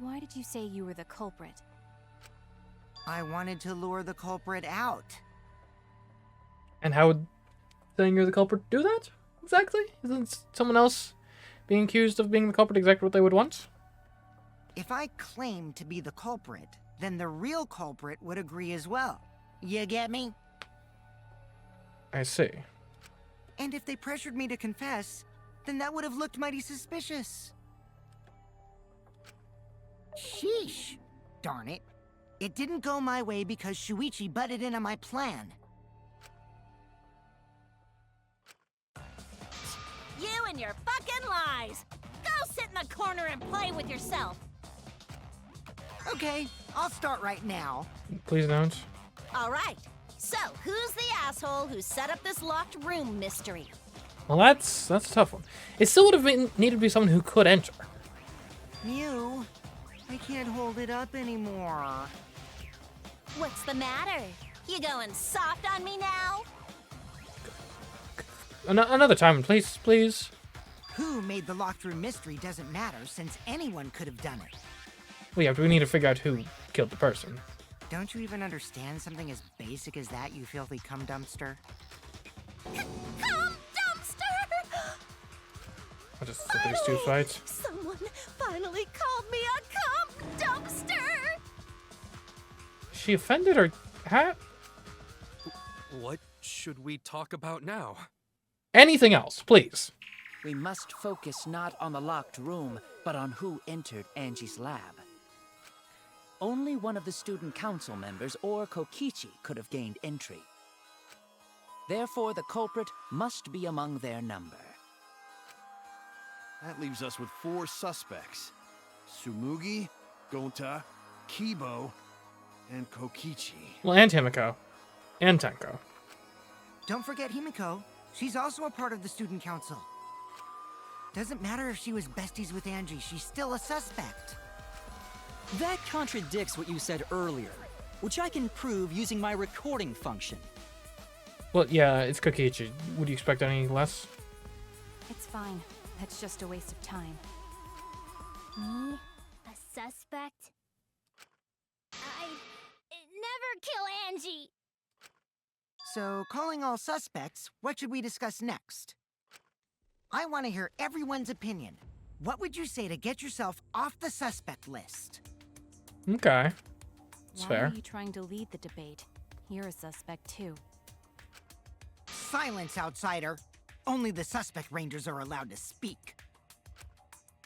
Why did you say you were the culprit? I wanted to lure the culprit out. And how would saying you're the culprit do that? Exactly? Isn't someone else being accused of being the culprit exactly what they would want? If I claimed to be the culprit, then the real culprit would agree as well. You get me? I see. And if they pressured me to confess, then that would have looked mighty suspicious. Sheesh. Darn it. It didn't go my way because Shuichi butted in on my plan. You and your fucking lies! Go sit in the corner and play with yourself! Okay, I'll start right now. Please don't. Alright, so who's the asshole who set up this locked room mystery? Well, that's a tough one. It still would have needed to be someone who could enter. Mew, I can't hold it up anymore. What's the matter? You going soft on me now? Another time, please, please. Who made the locked room mystery doesn't matter since anyone could have done it. We need to figure out who killed the person. Don't you even understand something as basic as that, you filthy cum dumpster? Come, dumpster! I'll just let these two fight. Someone finally called me a cum dumpster! Is she offended or hat? What should we talk about now? Anything else, please. We must focus not on the locked room, but on who entered Angie's lab. Only one of the student council members or Kokichi could have gained entry. Therefore, the culprit must be among their number. That leaves us with 4 suspects. Tsumugi, Gonta, Kibo, and Kokichi. Well, and Himiko. And Tenko. Don't forget Himiko. She's also a part of the student council. Doesn't matter if she was besties with Angie, she's still a suspect. That contradicts what you said earlier, which I can prove using my recording function. Well, yeah, it's Kokichi. Would you expect any less? It's fine. That's just a waste of time. Me? A suspect? I'd never kill Angie! So, calling all suspects, what should we discuss next? I want to hear everyone's opinion. What would you say to get yourself off the suspect list? Okay. It's Why fair. are you trying to lead the debate? You're a suspect too. Silence, outsider. Only the suspect rangers are allowed to speak.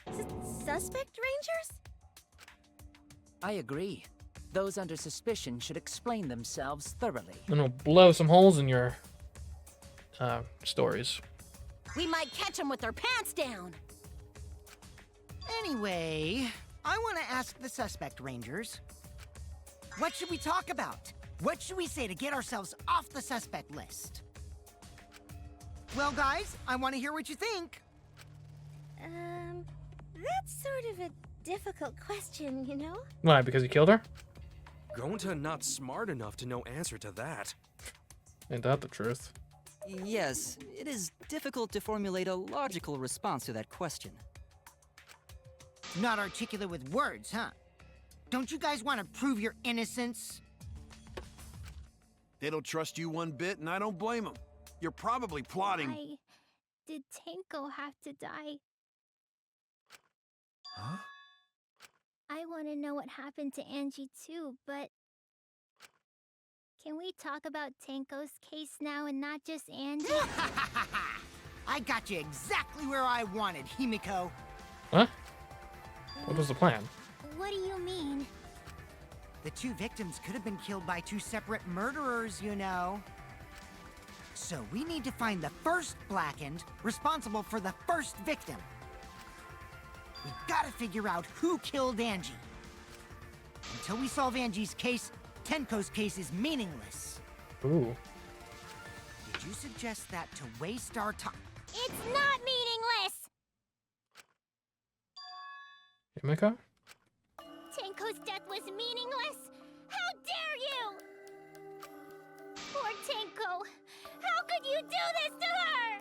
Suspect rangers? I agree. Those under suspicion should explain themselves thoroughly. And we'll blow some holes in your stories. We might catch them with their pants down! Anyway, I want to ask the suspect rangers. What should we talk about? What should we say to get ourselves off the suspect list? Well, guys, I want to hear what you think. That's sort of a difficult question, you know? Why, because he killed her? Gonta not smart enough to know answer to that. Ain't that the truth? Yes, it is difficult to formulate a logical response to that question. Not articulate with words, huh? Don't you guys want to prove your innocence? They don't trust you one bit, and I don't blame them. You're probably plotting. Why did Tenko have to die? Huh? I want to know what happened to Angie too, but... Can we talk about Tenko's case now and not just Angie? I got you exactly where I wanted, Himiko. What? What was the plan? What do you mean? The 2 victims could have been killed by 2 separate murderers, you know. So we need to find the first Blackened responsible for the first victim. We've got to figure out who killed Angie. Until we solve Angie's case, Tenko's case is meaningless. Ooh. Did you suggest that to waste our time? It's not meaningless! Himiko? Tenko's death was meaningless? How dare you! Poor Tenko! How could you do this to her?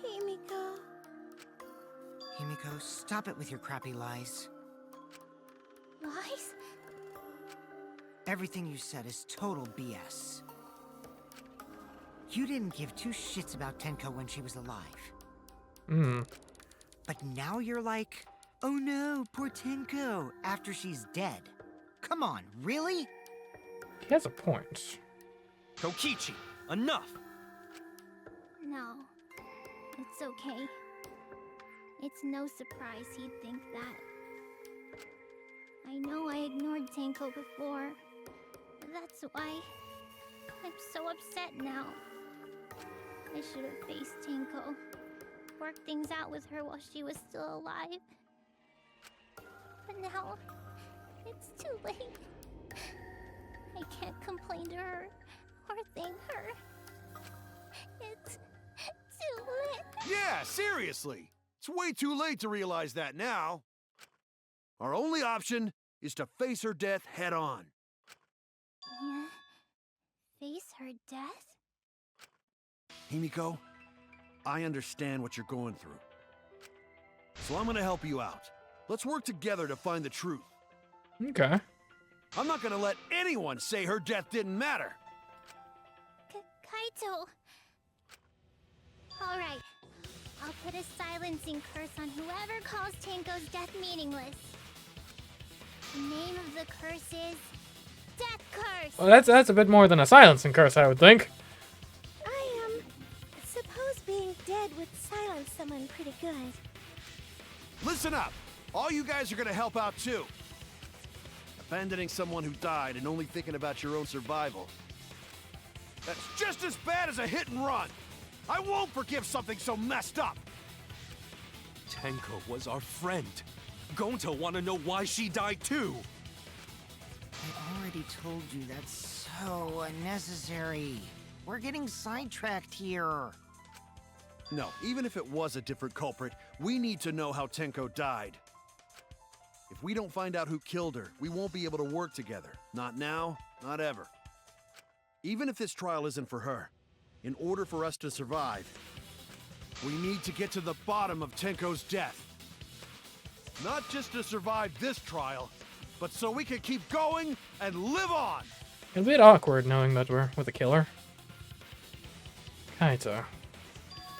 Himiko... Himiko, stop it with your crappy lies. Lies? Everything you said is total BS. You didn't give two shits about Tenko when she was alive. But now you're like, oh no, poor Tenko, after she's dead. Come on, really? He has a point. Kokichi, enough! No. It's okay. It's no surprise he'd think that. I know I ignored Tenko before. That's why I'm so upset now. I should have faced Tenko. Worked things out with her while she was still alive. But now, it's too late. I can't complain to her or thank her. It's too late. Yeah, seriously! It's way too late to realize that now. Our only option is to face her death head on. Yeah? Face her death? Himiko, I understand what you're going through. So I'm gonna help you out. Let's work together to find the truth. Okay. I'm not gonna let anyone say her death didn't matter. Kaito. Alright. I'll put a silencing curse on whoever calls Tenko's death meaningless. The name of the curse is Death Curse. Well, that's a bit more than a silencing curse, I would think. I suppose being dead would silence someone pretty good. Listen up! All you guys are gonna help out too. Abandoning someone who died and only thinking about your own survival. That's just as bad as a hit and run! I won't forgive something so messed up! Tenko was our friend. Gonta wanna know why she died too. I already told you that's so unnecessary. We're getting sidetracked here. No, even if it was a different culprit, we need to know how Tenko died. If we don't find out who killed her, we won't be able to work together. Not now, not ever. Even if this trial isn't for her, in order for us to survive, we need to get to the bottom of Tenko's death. Not just to survive this trial, but so we can keep going and live on! A bit awkward knowing that we're with a killer. Kaito.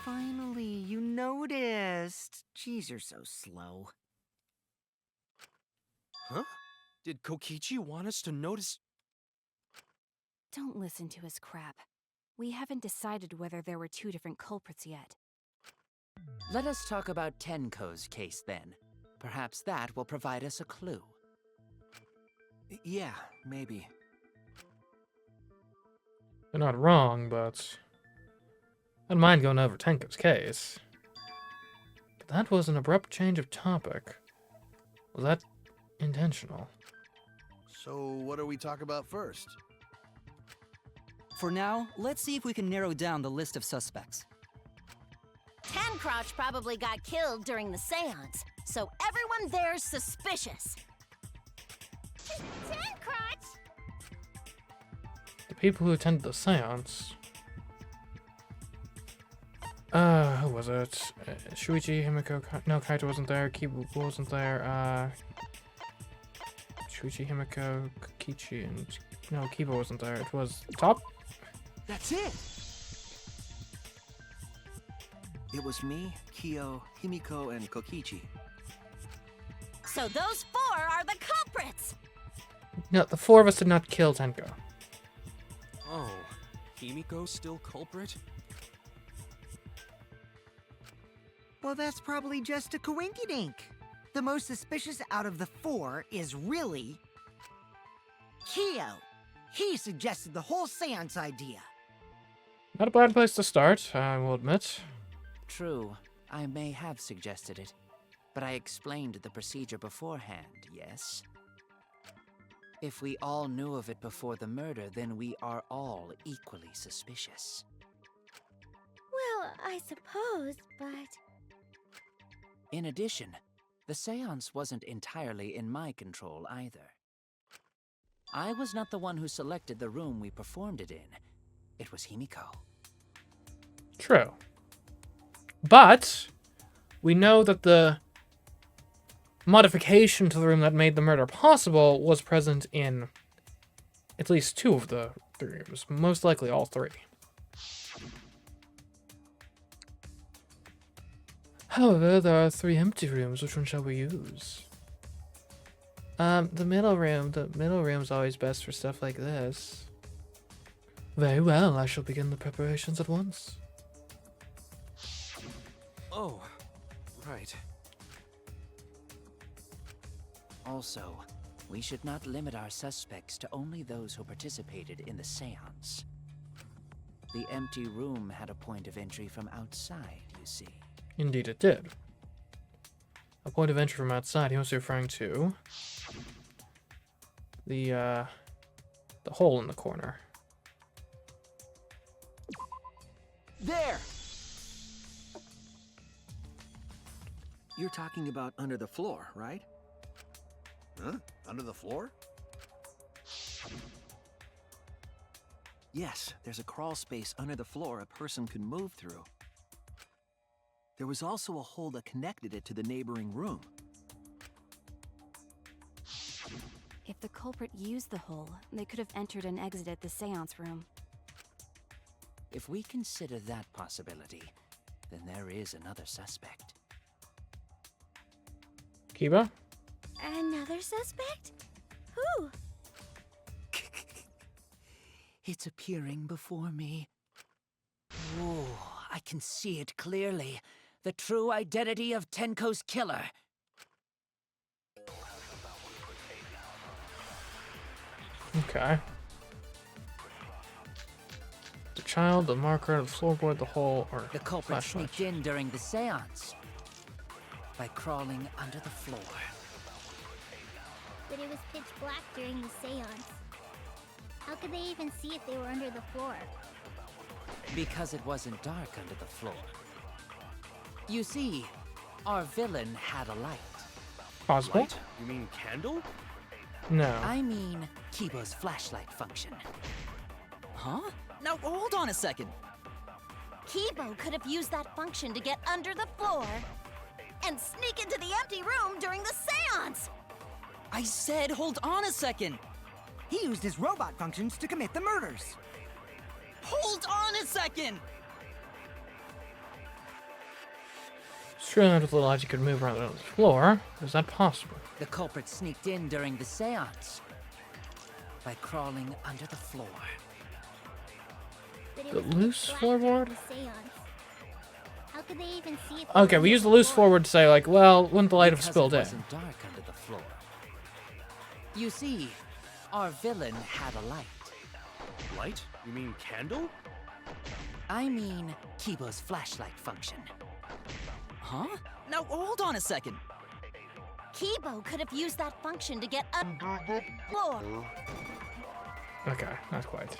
Finally, you noticed. Jeez, you're so slow. Huh? Did Kokichi want us to notice? Don't listen to his crap. We haven't decided whether there were two different culprits yet. Let us talk about Tenko's case then. Perhaps that will provide us a clue. Yeah, maybe. They're not wrong, but I don't mind going over Tenko's case. But that was an abrupt change of topic. Was that intentional? So what do we talk about first? For now, let's see if we can narrow down the list of suspects. Tancrotch probably got killed during the seance, so everyone there's suspicious. Tancrotch! The people who attended the seance. Who was it? Shuichi, Himiko, no, Kaito wasn't there, Kibu wasn't there, Shuichi, Himiko, Kokichi, and no, Kiba wasn't there. It was Top? That's it! It was me, Kyo, Himiko, and Kokichi. So those four are the culprits! No, the four of us did not kill Tenko. Oh, Himiko still culprit? Well, that's probably just a coinkydink. The most suspicious out of the four is really Kyo. He suggested the whole seance idea. Not a bad place to start, I will admit. True, I may have suggested it, but I explained the procedure beforehand, yes? If we all knew of it before the murder, then we are all equally suspicious. Well, I suppose, but... In addition, the seance wasn't entirely in my control either. I was not the one who selected the room we performed it in. It was Himiko. True. But we know that the modification to the room that made the murder possible was present in at least 2 of the 3 rooms, most likely all 3. However, there are 3 empty rooms. Which one shall we use? The middle room. The middle room's always best for stuff like this. Very well, I shall begin the preparations at once. Oh, right. Also, we should not limit our suspects to only those who participated in the seance. The empty room had a point of entry from outside, you see. Indeed it did. A point of entry from outside, he must be referring to the hole in the corner. There! You're talking about under the floor, right? Huh? Under the floor? Yes, there's a crawl space under the floor a person could move through. There was also a hole that connected it to the neighboring room. If the culprit used the hole, they could have entered and exited the seance room. If we consider that possibility, then there is another suspect. Kiba? Another suspect? Who? It's appearing before me. Oh, I can see it clearly. The true identity of Tenko's killer. Okay. The child, the marker, the floorboard, the hole, or The culprit flashlight. sneaked in during the seance by crawling under the floor. But it was pitch black during the seance. How could they even see if they were under the floor? Because it wasn't dark under the floor. You see, our villain had a light. Possible? Light? You mean candle? No. I mean, Kibo's flashlight function. Huh? Now hold on a second. Kibo could have used that function to get under the floor and sneak into the empty room during the seance. I said hold on a second. He used his robot functions to commit the murders. Hold on a second! Surely not with the logic could move around on the floor. Is that possible? The culprit sneaked in during the seance by crawling under the floor. But it The was pitch loose black floorboard? during the seance. How could they even see if they Okay, were we under use the loose floor? forward to say, like, well, wouldn't the light have Because spilled it in? wasn't dark under the floor. You see, our villain had a light. Light? You mean candle? I mean, Kibo's flashlight function. Huh? Now hold on a second. Kibo could have used that function to get under the floor. Okay, not quite.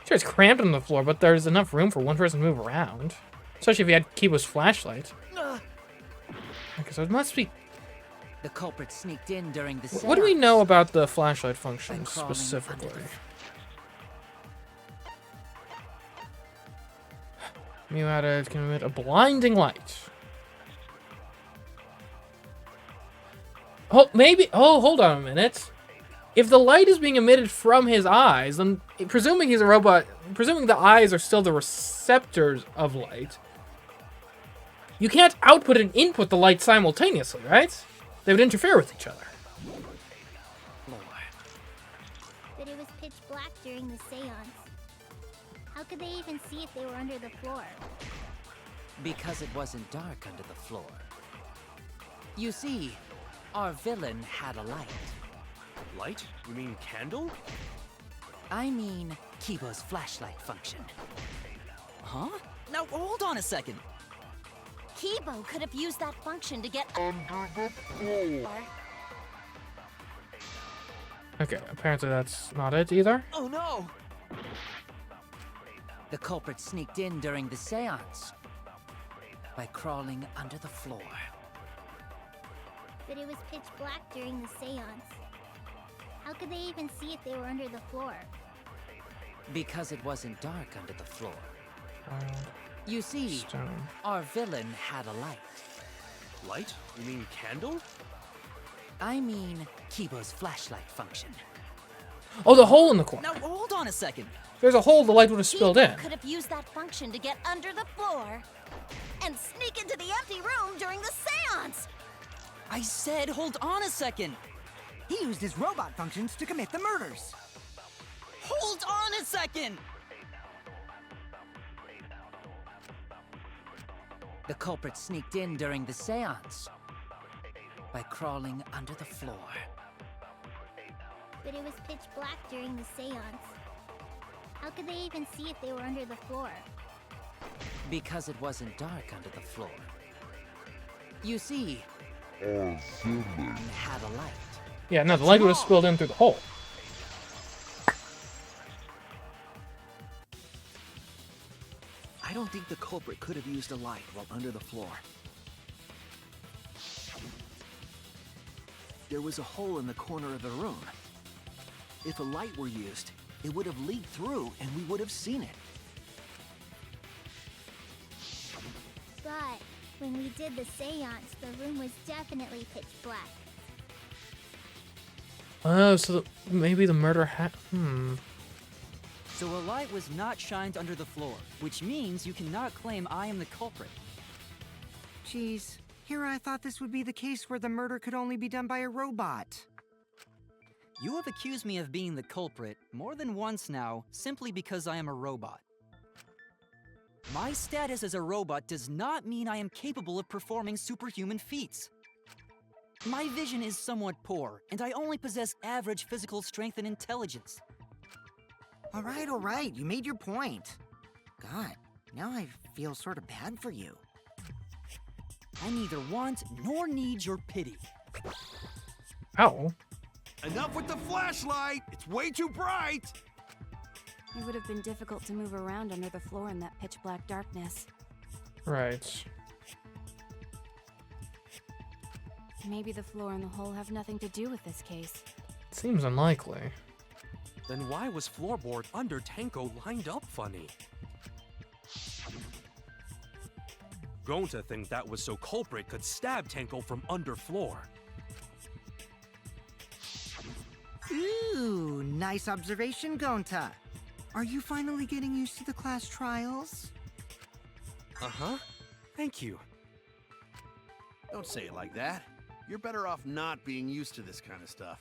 Sure, it's cramped on the floor, but there's enough room for one person to move around. Especially if he had Kibo's flashlight. Okay, so it must be... The culprit sneaked in during the seance. What do we know about the flashlight function by crawling specifically? under the- You had to commit a blinding light. Oh, maybe... Oh, hold on a minute. If the light is being emitted from his eyes, then presuming he's a robot, presuming the eyes are still the receptors of light, you can't output and input the light simultaneously, right? They would interfere with each other. floor. But it was pitch black during the seance. How could they even see if they were under the floor? Because it wasn't dark under the floor. You see, our villain had a light. Light? You mean candle? I mean, Kibo's flashlight function. Huh? Now hold on a second. Kibo could have used that function to get under the floor. Okay, apparently that's not it either. Oh no! The culprit sneaked in during the seance by crawling under the floor. But it was pitch black during the seance. How could they even see if they were under the floor? Because it wasn't dark under the floor. Child, You see, stone. our villain had a light. Light? You mean candle? I mean Kibo's flashlight function. Oh, the hole in the corner. Now, hold on a second. There's a hole the light would have spilled in. Kibo could have used that function to get under the floor and sneak into the empty room during the seance. I said hold on a second. He used his robot functions to commit the murders. Hold on a second! The culprit sneaked in during the seance by crawling under the floor. But it was pitch black during the seance. How could they even see if they were under the floor? Because it wasn't dark under the floor. You see, you had a light. Yeah, no, the light would have spilled in through the hole. I don't think the culprit could have used a light while under the floor. There was a hole in the corner of the room. If a light were used, it would have leaked through and we would have seen it. But when we did the seance, the room was definitely pitch black. Oh, so maybe the murder So a light was not shined under the floor, which means you cannot claim I am the culprit. Geez, here I thought this would be the case where the murder could only be done by a robot. You have accused me of being the culprit more than once now, simply because I am a robot. My status as a robot does not mean I am capable of performing superhuman feats. My vision is somewhat poor, and I only possess average physical strength and intelligence. All right, you made your point. God, now I feel sort of bad for you. I neither want nor need your pity. Ow. Enough with the flashlight! It's way too bright! It would have been difficult to move around under the floor in that pitch black darkness. Right. Maybe the floor and the hole have nothing to do with this case. Seems unlikely. Then why was floorboard under Tenko lined up funny? Going to think that was so culprit could stab Tenko from under floor. Ooh, nice observation, Gonta. Are you finally getting used to the class trials? Uh-huh. Thank you. Don't say it like that. You're better off not being used to this kind of stuff.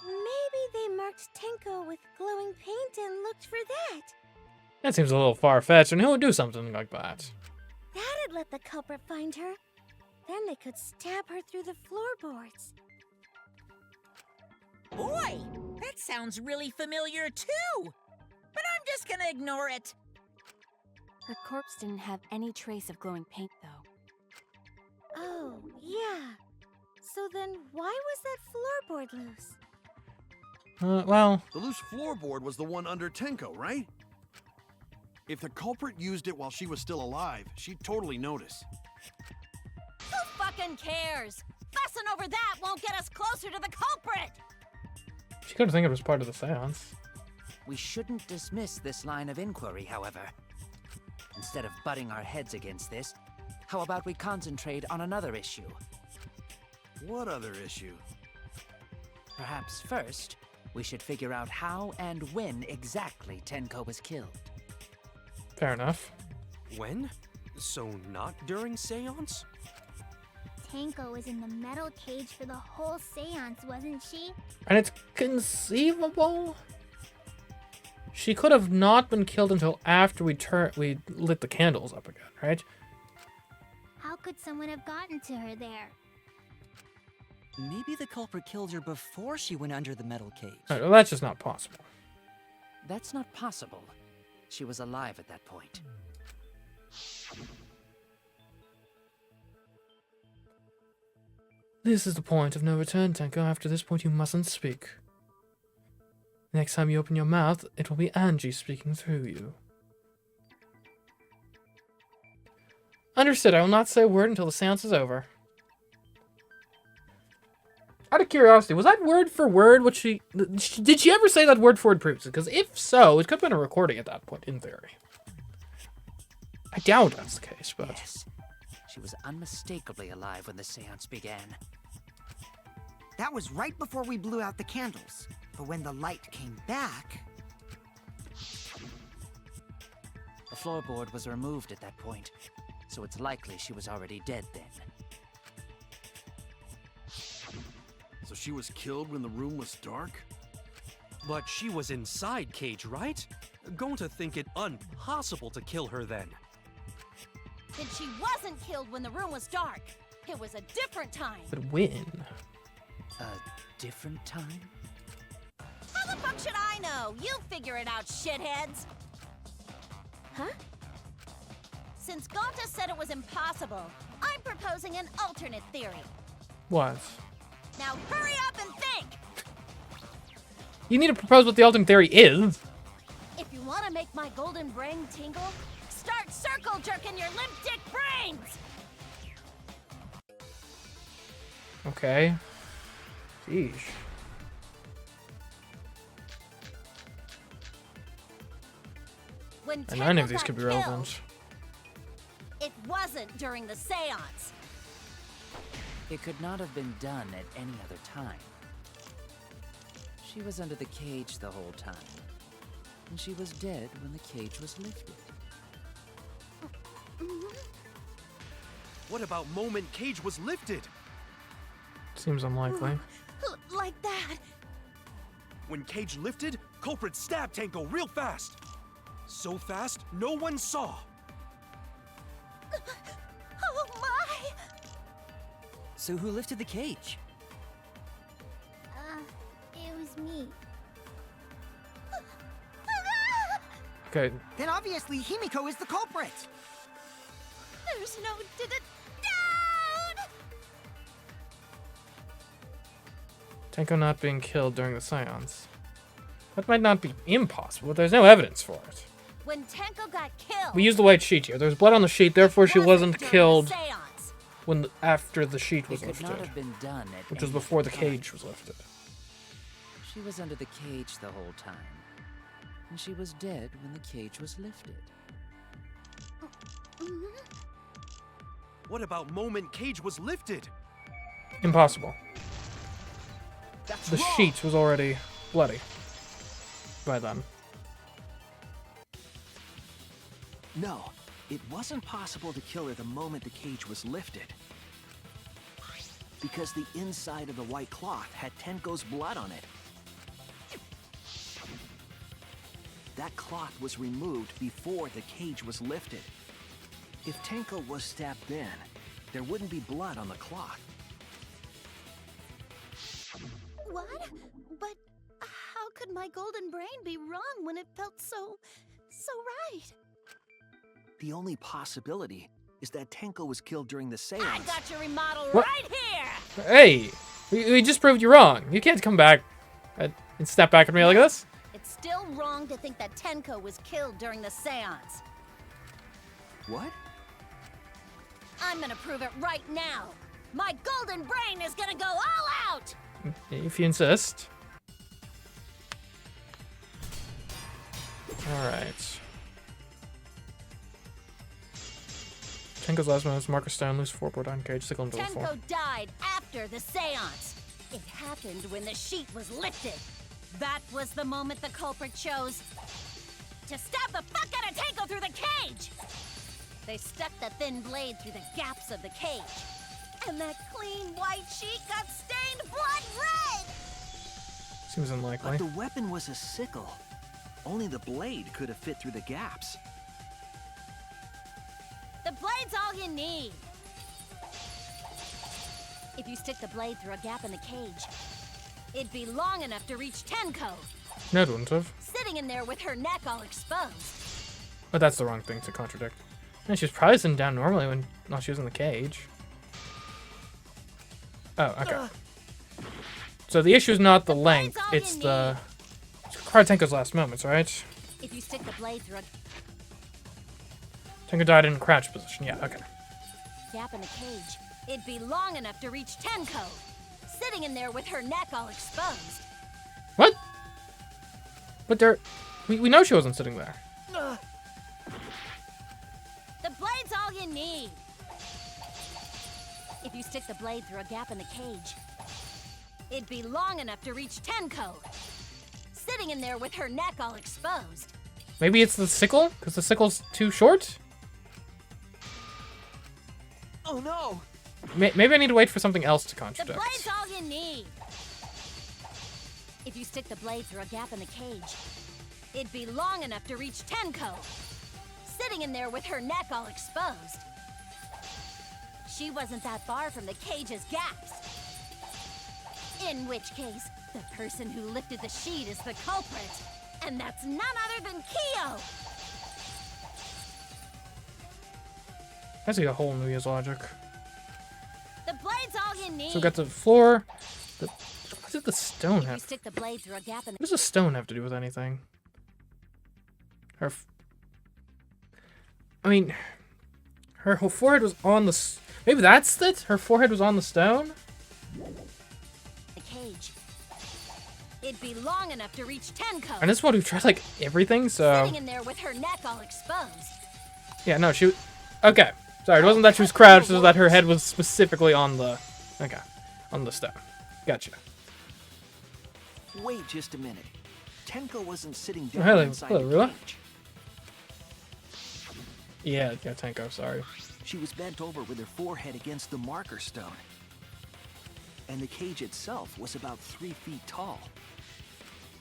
Maybe they marked Tenko with glowing paint and looked for that. That seems a little far-fetched, and who would do something like that? That'd let the culprit find her. Then they could stab her through the floorboards. Boy, that sounds really familiar too. But I'm just gonna ignore it. Her corpse didn't have any trace of glowing paint, though. Oh, yeah. So then why was that floorboard loose? Well... The loose floorboard was the one under Tenko, right? If the culprit used it while she was still alive, she'd totally notice. Who fucking cares? Fussing over that won't get us closer to the culprit! She couldn't think it was part of the seance. We shouldn't dismiss this line of inquiry, however. Instead of butting our heads against this, how about we concentrate on another issue? What other issue? Perhaps first, we should figure out how and when exactly Tenko was killed. Fair enough. When? So not during seance? Tenko was in the metal cage for the whole seance, wasn't she? And it's conceivable she could have not been killed until after we lit the candles up again, right? How could someone have gotten to her there? Maybe the culprit killed her before she went under the metal cage. Right, well, that's just not possible. That's not possible. She was alive at that point. This is the point of no return, Tenko. After this point, you mustn't speak. Next time you open your mouth, it will be Angie speaking through you. Understood. I will not say a word until the seance is over. Out of curiosity, was that word for word what she... Did she ever say that word for word previously? Because if so, it could have been a recording at that point, in theory. I doubt that's the case, but... Yes. She was unmistakably alive when the seance began. That was right before we blew out the candles. But when the light came back... The floorboard was removed at that point, so it's likely she was already dead then. So she was killed when the room was dark? But she was inside Cage, right? Going to think it impossible to kill her then. Then she wasn't killed when the room was dark. It was a different time. But when? A different time? How the fuck should I know? You figure it out, shitheads. Huh? Since Gonta said it was impossible, I'm proposing an alternate theory. What? Now hurry up and think! You need to propose what the ultimate theory is. If you want to make my golden brain tingle, start circle jerking your limp dick brains! Okay. Sheesh. When And none of Tenko these got could be killed, relevant. it wasn't during the seance. It could not have been done at any other time. She was under the cage the whole time, and she was dead when the cage was lifted. What about moment Cage was lifted? Seems unlikely. Like that. When Cage lifted, culprit stabbed Tenko real fast. So fast, no one saw. Oh my! So who lifted the cage? It was me. Okay. Then obviously Himiko is the culprit. There's no doubt! Tenko not being killed during the seance. That might not be impossible, but there's no evidence for it. When Tenko got killed, We used the white sheet here. There's blood on the sheet, therefore she wasn't during the killed seance. when after the sheet was It could not lifted, have been done at which was any before the other time. cage was lifted. She was under the cage the whole time, and she was dead when the cage was lifted. What about moment Cage was lifted? Impossible. That's The wrong. sheet was already bloody by then. No, it wasn't possible to kill her the moment the cage was lifted. Because the inside of the white cloth had Tenko's blood on it. That cloth was removed before the cage was lifted. If Tenko was stabbed then, there wouldn't be blood on the cloth. What? But how could my golden brain be wrong when it felt so right? The only possibility is that Tenko was killed during the seance. I got your remodel What? right here! Hey! We just proved you wrong. You can't come back and step back at me like this. It's still wrong to think that Tenko was killed during the seance. What? I'm gonna prove it right now. My golden brain is gonna go all out! If you insist. Alright. Tenko's last moments, marker stone, loose floorboard on cage, sickle into the floor. Tenko died after the seance. It happened when the sheet was lifted. That was the moment the culprit chose to stab the fuck out of Tenko through the cage. They stuck the thin blade through the gaps of the cage. And that clean white sheet got stained blood red! Seems unlikely. But the weapon was a sickle. Only the blade could have fit through the gaps. The blade's all you need. If you stick the blade through a gap in the cage, it'd be long enough to reach Tenko, No, it wouldn't have. sitting in there with her neck all exposed. But that's the wrong thing to contradict. And she's probably sitting down normally when not she was in the cage. Oh, okay. So the issue is not the length, all you it's the... Tenko's last moments, right? If you stick the blade through a Tenko died in crouch position, yeah, okay. gap in the cage, it'd be long enough to reach Tenko, sitting in there with her neck all exposed. What? But there... We know she wasn't sitting there. The blade's all you need. If you stick the blade through a gap in the cage, It'd be long enough to reach Tenko. Sitting in there with her neck all exposed. Maybe it's the sickle? Because the sickle's too short? Oh no! Maybe I need to wait for something else to The contradict. blade's all you need. If you stick the blade through a gap in the cage, it'd be long enough to reach Tenko. Sitting in there with her neck all exposed. She wasn't that far from the cage's gaps. In which case, the person who lifted the sheet is the culprit. And that's none other than Kyo! I see a hole in Luia's logic. The blade's all you need. So we got the floor. What did the stone If you have? stick the blade through a gap in What does the stone have to do with anything? I mean, her whole forehead was on the... Maybe that's it? Her forehead was on the stone? the cage. It'd be long enough to reach Tenko. And this one who tried, like, everything, so... Sitting in there with her neck all exposed. Yeah, no, she... Okay. Sorry, it wasn't that she was crouched, it was that her head was specifically on the... Okay. On the stone. Gotcha. Wait just a minute. Tenko wasn't sitting Oh, down hello, inside hello, the Rua. cage. Yeah, Tenko, sorry. She was bent over with her forehead against the marker stone. And the cage itself was about 3 feet tall.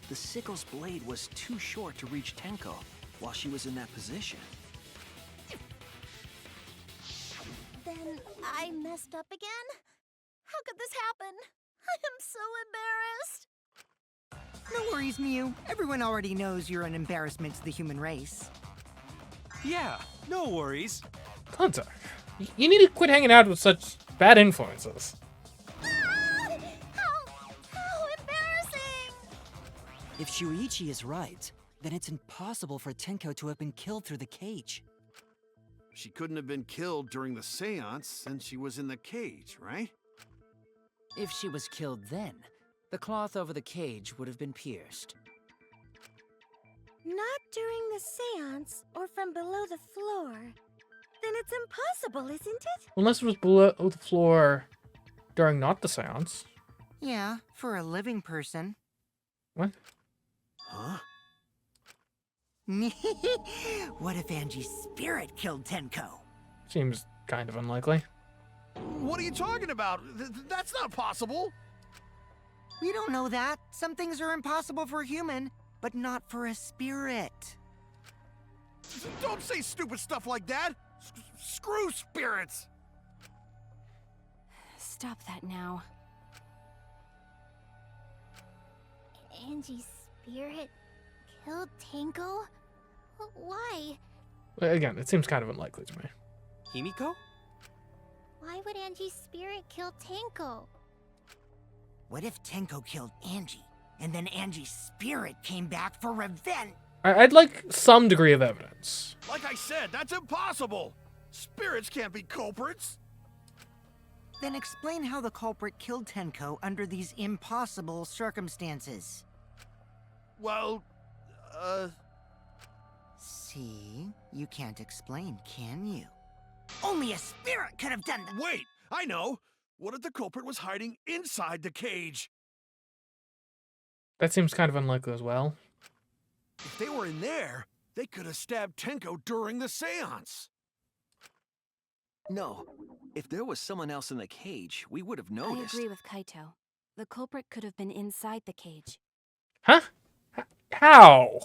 The sickle's blade was too short to reach Tenko while she was in that position. Then I messed up again? How could this happen? I am so embarrassed. No worries, Mew. Everyone already knows you're an embarrassment to the human race. Yeah, no worries. Kanto, you need to quit hanging out with such bad influences. How embarrassing! If Shuichi is right, then it's impossible for Tenko to have been killed through the cage. She couldn't have been killed during the seance since she was in the cage, right? If she was killed then, the cloth over the cage would have been pierced. Not during the seance or from below the floor. Then it's impossible, isn't it? Unless it was below the floor during not the seance. Yeah, for a living person. What? Huh? What if Angie's spirit killed Tenko? Seems kind of unlikely. What are you talking about? That's not possible. We don't know that. Some things are impossible for a human, but not for a spirit. Don't say stupid stuff like that. Screw spirits. Stop that now. Angie's spirit killed Tenko? Why? Again, it seems kind of unlikely to me. Himiko? Why would Angie's spirit kill Tenko? What if Tenko killed Angie, and then Angie's spirit came back for revenge? I'd like some degree of evidence. Like I said, that's impossible. Spirits can't be culprits. Then explain how the culprit killed Tenko under these impossible circumstances. Well, See? You can't explain, can you? Only a spirit could have done that! wait, I know. What if the culprit was hiding inside the cage? That seems kind of unlikely as well. If they were in there, they could have stabbed Tenko during the seance. No. If there was someone else in the cage, we would have noticed. I agree with Kaito. The culprit could have been inside the cage. Huh? How?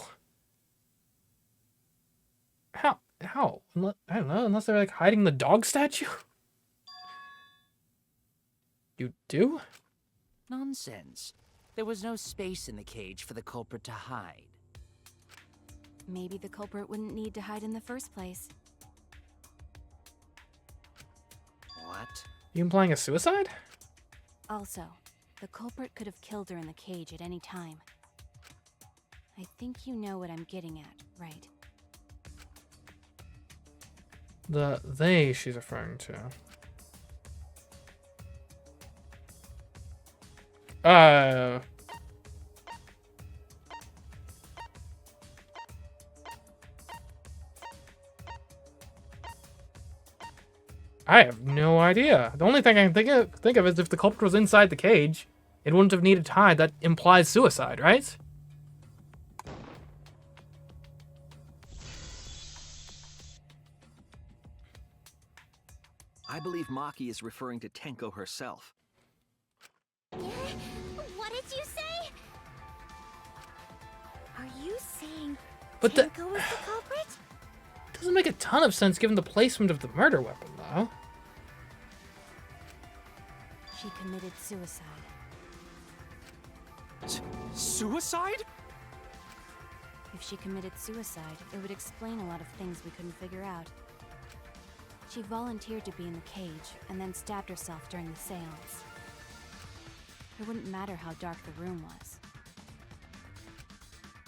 How? I don't know, unless they're like hiding the dog statue? You do? Nonsense. There was no space in the cage for the culprit to hide. Maybe the culprit wouldn't need to hide in the first place. What? You implying a suicide? Also, the culprit could have killed her in the cage at any time. I think you know what I'm getting at, right? The they she's referring to. I have no idea. The only thing I can think of is if the culprit was inside the cage. It wouldn't have needed to hide. That implies suicide, right? I believe Maki is referring to Tenko herself. What did you say? Are you saying But Tenko was the culprit? Doesn't make a ton of sense given the placement of the murder weapon, though. She committed suicide. Suicide? If she committed suicide, it would explain a lot of things we couldn't figure out. She volunteered to be in the cage and then stabbed herself during the seance. It wouldn't matter how dark the room was.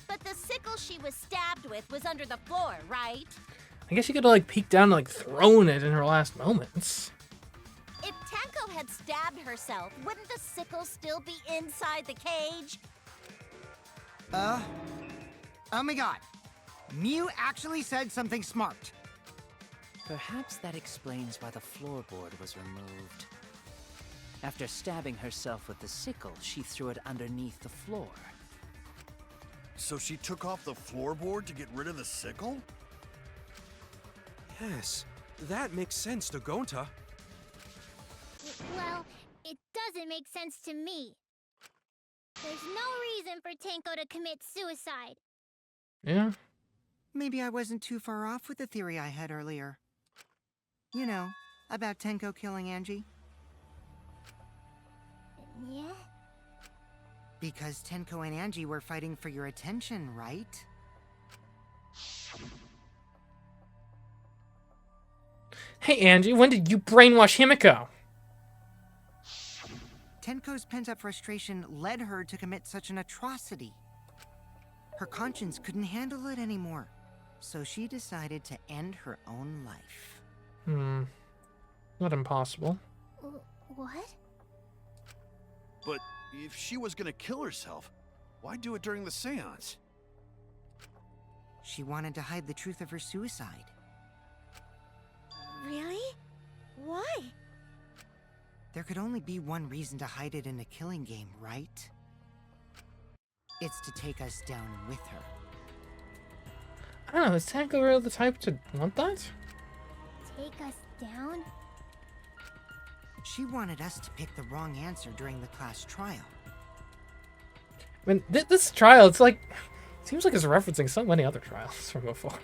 But the sickle she was stabbed with was under the floor, right? I guess she could have, like, peeked down and, like, thrown it in her last moments. If Tenko had stabbed herself, wouldn't the sickle still be inside the cage? Oh my god. Mew actually said something smart. Perhaps that explains why the floorboard was removed. After stabbing herself with the sickle, she threw it underneath the floor. So she took off the floorboard to get rid of the sickle? Yes, that makes sense to Gonta. Well, it doesn't make sense to me. There's no reason for Tenko to commit suicide. Yeah. Maybe I wasn't too far off with the theory I had earlier. You know, about Tenko killing Angie. Yeah? Because Tenko and Angie were fighting for your attention, right? Hey, Angie, when did you brainwash Himiko? Tenko's pent-up frustration led her to commit such an atrocity. Her conscience couldn't handle it anymore, so she decided to end her own life. Not impossible. What? But if she was gonna kill herself, why do it during the seance? She wanted to hide the truth of her suicide. Really? Why? There could only be one reason to hide it in a killing game, right? It's to take us down with her. I don't know, is Tenko really the type to want that? Take us down? She wanted us to pick the wrong answer during the class trial. I mean, this trial, it's like... Seems like it's referencing so many other trials from before.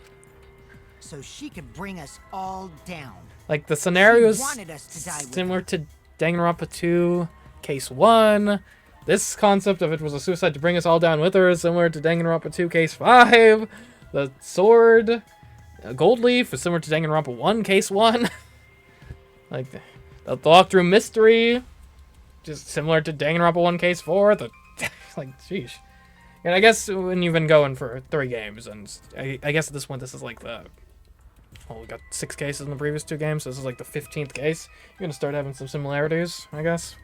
So she could bring us all down. Like, the scenarios She wanted us to die with similar to Danganronpa 2, Case 1. This concept of it was a suicide to bring us all down with her is similar to Danganronpa 2, Case 5. The sword, Gold Leaf, is similar to Danganronpa 1, Case 1. Like, the walkthrough mystery, just similar to Danganronpa 1, Case 4. Like, sheesh. And I guess when you've been going for 3 games, and I guess at this point this is like the... Well, we got 6 cases in the previous 2 games, so this is like the 15th case. You're gonna start having some similarities, I guess.